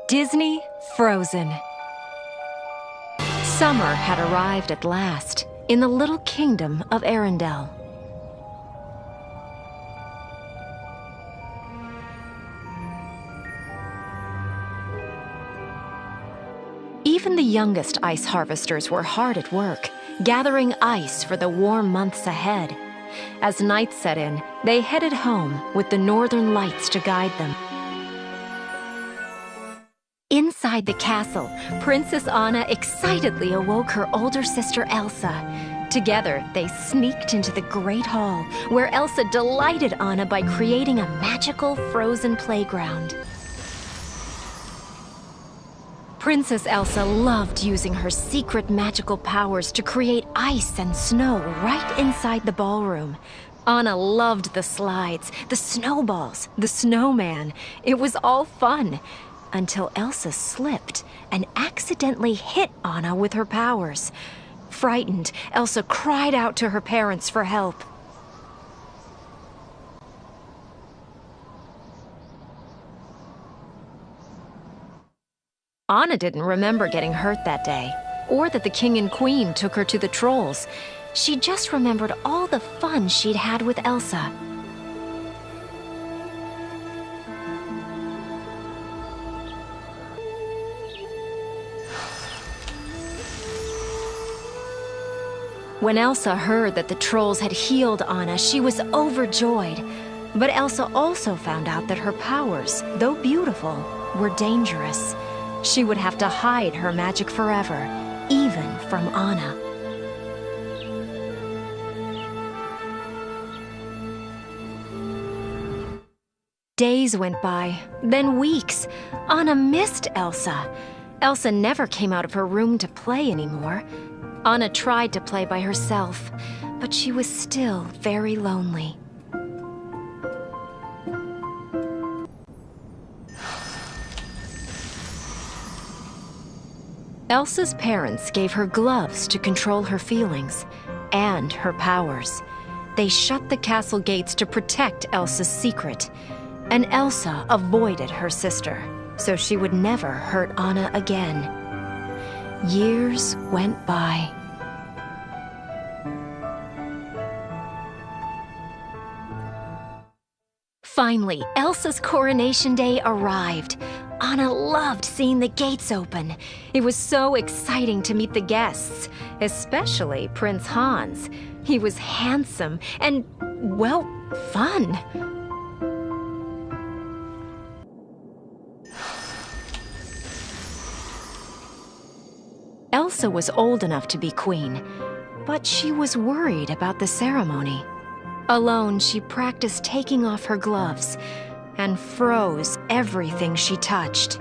Disney Frozen. Summer had arrived at last in the little kingdom of Arendelle. Even the youngest ice harvesters were hard at work, gathering ice for the warm months ahead. As night set in, they headed home with the northern lights to guide them. Inside the castle, Princess Anna excitedly awoke her older sister Elsa. Together, they sneaked into the Great Hall, where Elsa delighted Anna by creating a magical frozen playground. Princess Elsa loved using her secret magical powers to create ice and snow right inside the ballroom. Anna loved the slides, the snowballs, the snowman. It was all fun. Until Elsa slipped and accidentally hit Anna with her powers. Frightened, Elsa cried out to her parents for help. Anna didn't remember getting hurt that day, or that the king and queen took her to the trolls. She just remembered all the fun she'd had with Elsa. When Elsa heard that the trolls had healed Anna, she was overjoyed. But Elsa also found out that her powers, though beautiful, were dangerous. She would have to hide her magic forever, even from Anna. Days went by, then weeks. Anna missed Elsa. Elsa never came out of her room to play anymore. Anna tried to play by herself, but she was still very lonely. Elsa's parents gave her gloves to control her feelings and her powers. They shut the castle gates to protect Elsa's secret, and Elsa avoided her sister, so she would never hurt Anna again. Years went by. Finally, Elsa's coronation day arrived. Anna loved seeing the gates open. It was so exciting to meet the guests, especially Prince Hans. He was handsome and, well, fun. Elsa was old enough to be queen, but she was worried about the ceremony. Alone, she practiced taking off her gloves and froze everything she touched.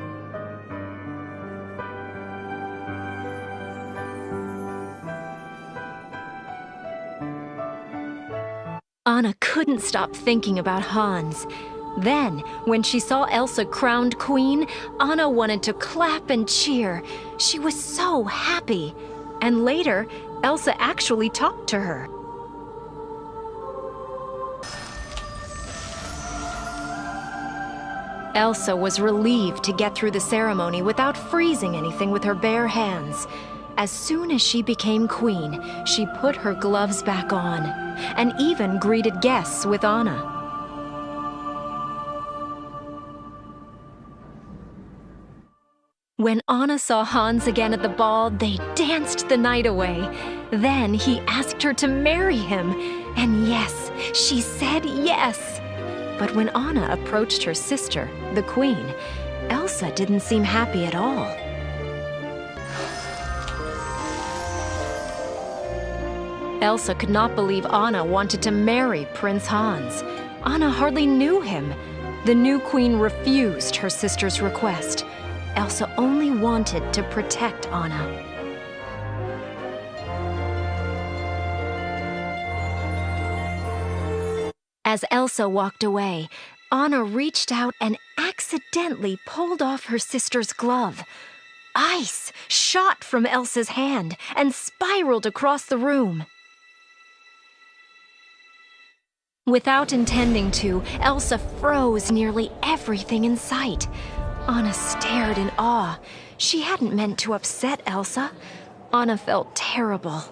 Anna couldn't stop thinking about Hans. Then, when she saw Elsa crowned queen, Anna wanted to clap and cheer. She was so happy. And later, Elsa actually talked to her. Elsa was relieved to get through the ceremony without freezing anything with her bare hands. As soon as she became queen, she put her gloves back on, and even greeted guests with Anna. When Anna saw Hans again at the ball, they danced the night away. Then he asked her to marry him, and yes, she said yes. But when Anna approached her sister, the queen, Elsa didn't seem happy at all. Elsa could not believe Anna wanted to marry Prince Hans. Anna hardly knew him. The new queen refused her sister's request. Elsa only wanted to protect Anna. As Elsa walked away, Anna reached out and accidentally pulled off her sister's glove. Ice shot from Elsa's hand and spiraled across the room. Without intending to, Elsa froze nearly everything in sight. Anna stared in awe. She hadn't meant to upset Elsa. Anna felt terrible.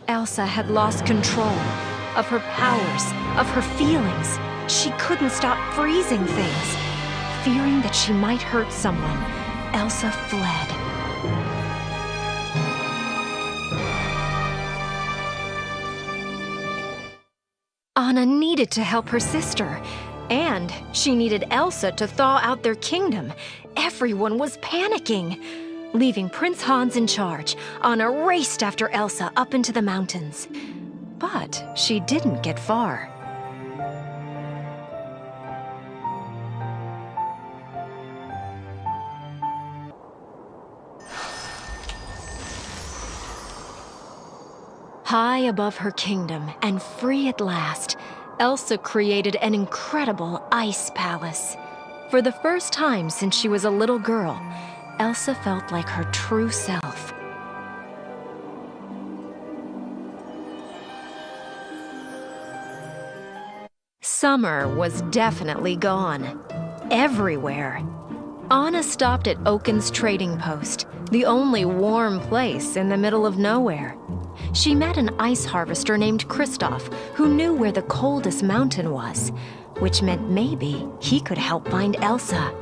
Elsa had lost control of her powers, of her feelings. She couldn't stop freezing things. Fearing that she might hurt someone, Elsa fled. Anna needed to help her sister, and she needed Elsa to thaw out their kingdom. Everyone was panicking. Leaving Prince Hans in charge, Anna raced after Elsa up into the mountains. But she didn't get far. High above her kingdom, and free at last, Elsa created an incredible ice palace. For the first time since she was a little girl, Elsa felt like her true self. Summer was definitely gone. Everywhere. Anna stopped at Oaken's trading post, the only warm place in the middle of nowhere. She met an ice harvester named Kristoff, who knew where the coldest mountain was, which meant maybe he could help find Elsa.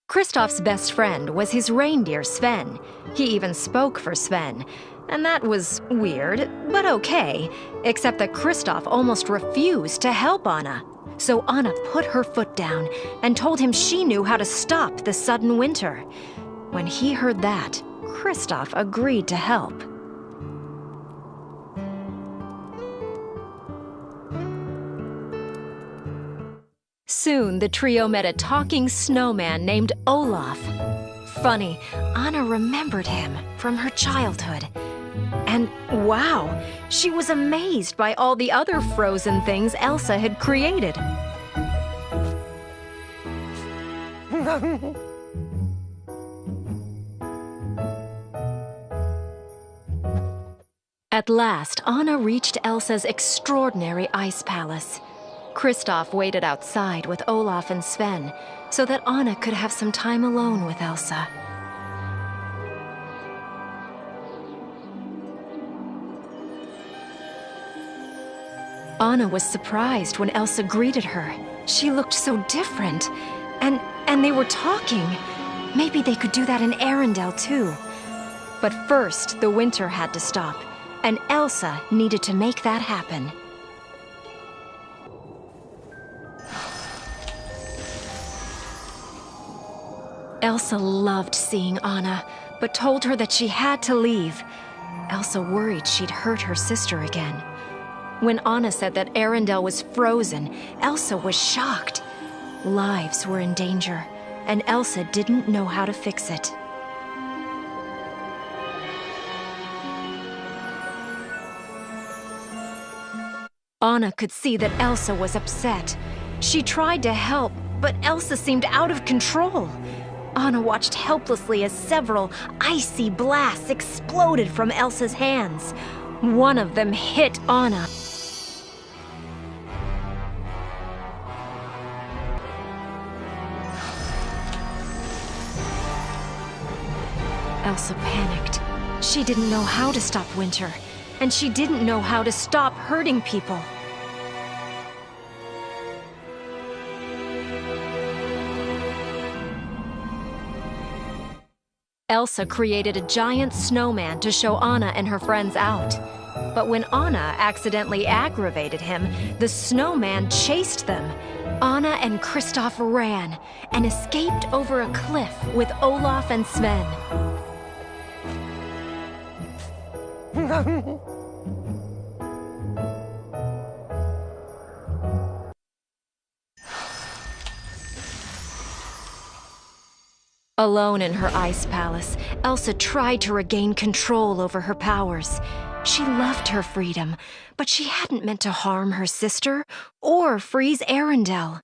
Kristoff's best friend was his reindeer, Sven. He even spoke for Sven. And that was weird, but okay, except that Kristoff almost refused to help Anna. So Anna put her foot down and told him she knew how to stop the sudden winter. When he heard that, Kristoff agreed to help. Soon, the trio met a talking snowman named Olaf. Funny, Anna remembered him from her childhood. And wow, she was amazed by all the other frozen things Elsa had created. At last, Anna reached Elsa's extraordinary ice palace. Kristoff waited outside with Olaf and Sven so that Anna could have some time alone with Elsa. Anna was surprised when Elsa greeted her. She looked so different. And they were talking. Maybe they could do that in Arendelle too. But first, the winter had to stop, and Elsa needed to make that happen. Elsa loved seeing Anna, but told her that she had to leave. Elsa worried she'd hurt her sister again. When Anna said that Arendelle was frozen, Elsa was shocked. Lives were in danger, and Elsa didn't know how to fix it. Anna could see that Elsa was upset. She tried to help, but Elsa seemed out of control. Anna watched helplessly as several icy blasts exploded from Elsa's hands. One of them hit Anna. Elsa panicked. She didn't know how to stop winter, and she didn't know how to stop hurting people. Elsa created a giant snowman to show Anna and her friends out. But when Anna accidentally aggravated him, the snowman chased them. Anna and Kristoff ran and escaped over a cliff with Olaf and Sven. Alone in her ice palace, Elsa tried to regain control over her powers. She loved her freedom, but she hadn't meant to harm her sister or freeze Arendelle.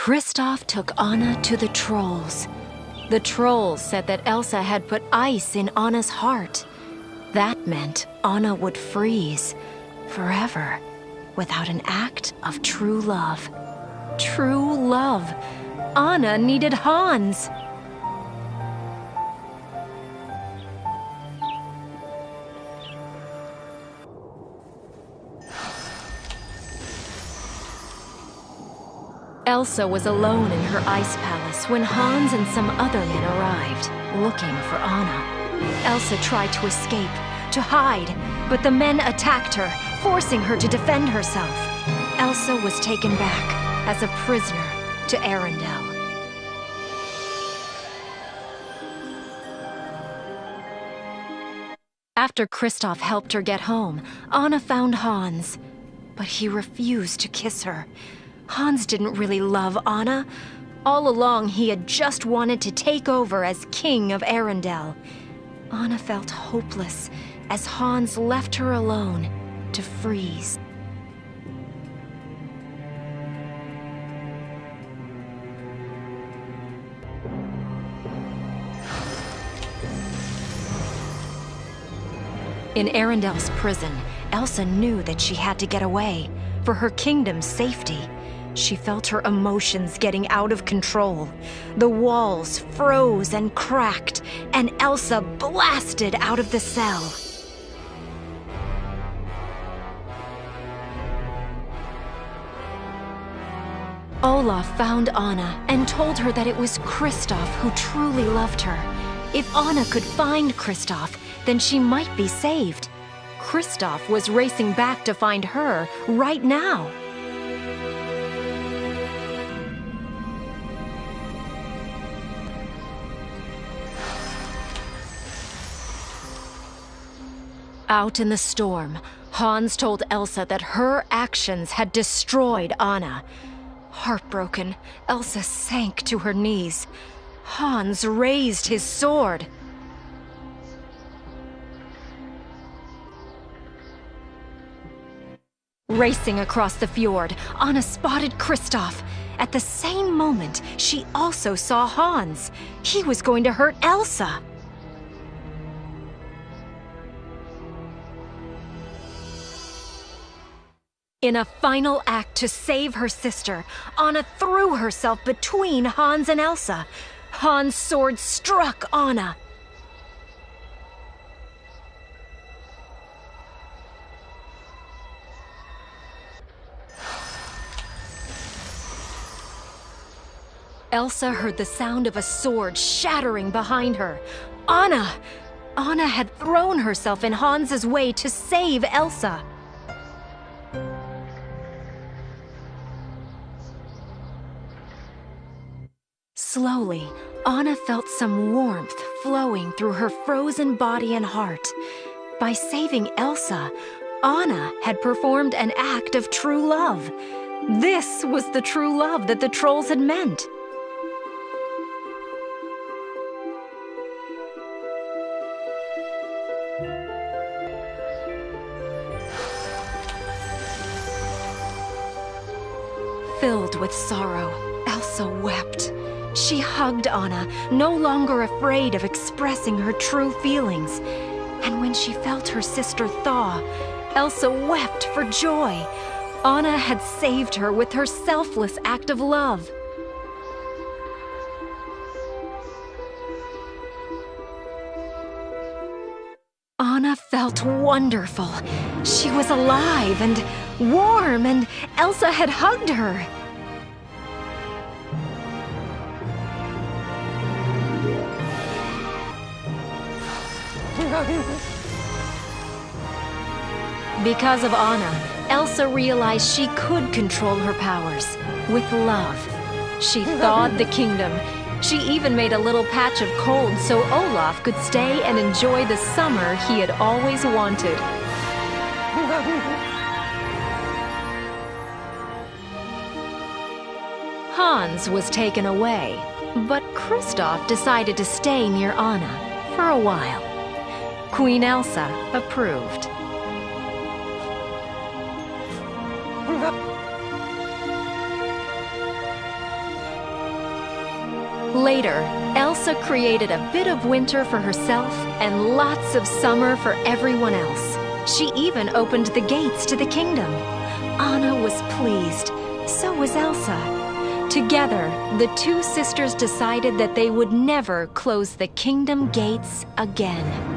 Kristoff took Anna to the trolls. The trolls said that Elsa had put ice in Anna's heart. That meant Anna would freeze forever without an act of true love. True love. Anna needed Hans. Elsa was alone in her ice palace when Hans and some other men arrived, looking for Anna. Elsa tried to escape, to hide, but the men attacked her, forcing her to defend herself. Elsa was taken back as a prisoner to Arendelle. After Kristoff helped her get home, Anna found Hans, but he refused to kiss her. Hans didn't really love Anna. All along, he had just wanted to take over as king of Arendelle. Anna felt hopeless as Hans left her alone to freeze. In Arendelle's prison, Elsa knew that she had to get away for her kingdom's safety. She felt her emotions getting out of control. The walls froze and cracked, and Elsa blasted out of the cell. Olaf found Anna and told her that it was Kristoff who truly loved her. If Anna could find Kristoff, then she might be saved. Kristoff was racing back to find her right now. Out in the storm, Hans told Elsa that her actions had destroyed Anna. Heartbroken, Elsa sank to her knees. Hans raised his sword. Racing across the fjord, Anna spotted Kristoff. At the same moment, she also saw Hans. He was going to hurt Elsa. In a final act to save her sister, Anna threw herself between Hans and Elsa. Hans' sword struck Anna. Elsa heard the sound of a sword shattering behind her. Anna! Anna had thrown herself in Hans's way to save Elsa. Slowly, Anna felt some warmth flowing through her frozen body and heart. By saving Elsa, Anna had performed an act of true love. This was the true love that the trolls had meant. Filled with sorrow, Elsa wept. She hugged Anna, no longer afraid of expressing her true feelings. And when she felt her sister thaw, Elsa wept for joy. Anna had saved her with her selfless act of love. Anna felt wonderful. She was alive and warm, and Elsa had hugged her. Because of Anna, Elsa realized she could control her powers with love. She thawed the kingdom. She even made a little patch of cold so Olaf could stay and enjoy the summer he had always wanted. Hans was taken away, but Kristoff decided to stay near Anna for a while. Queen Elsa approved. Later, Elsa created a bit of winter for herself and lots of summer for everyone else. She even opened the gates to the kingdom. Anna was pleased. So was Elsa. Together, the two sisters decided that they would never close the kingdom gates again.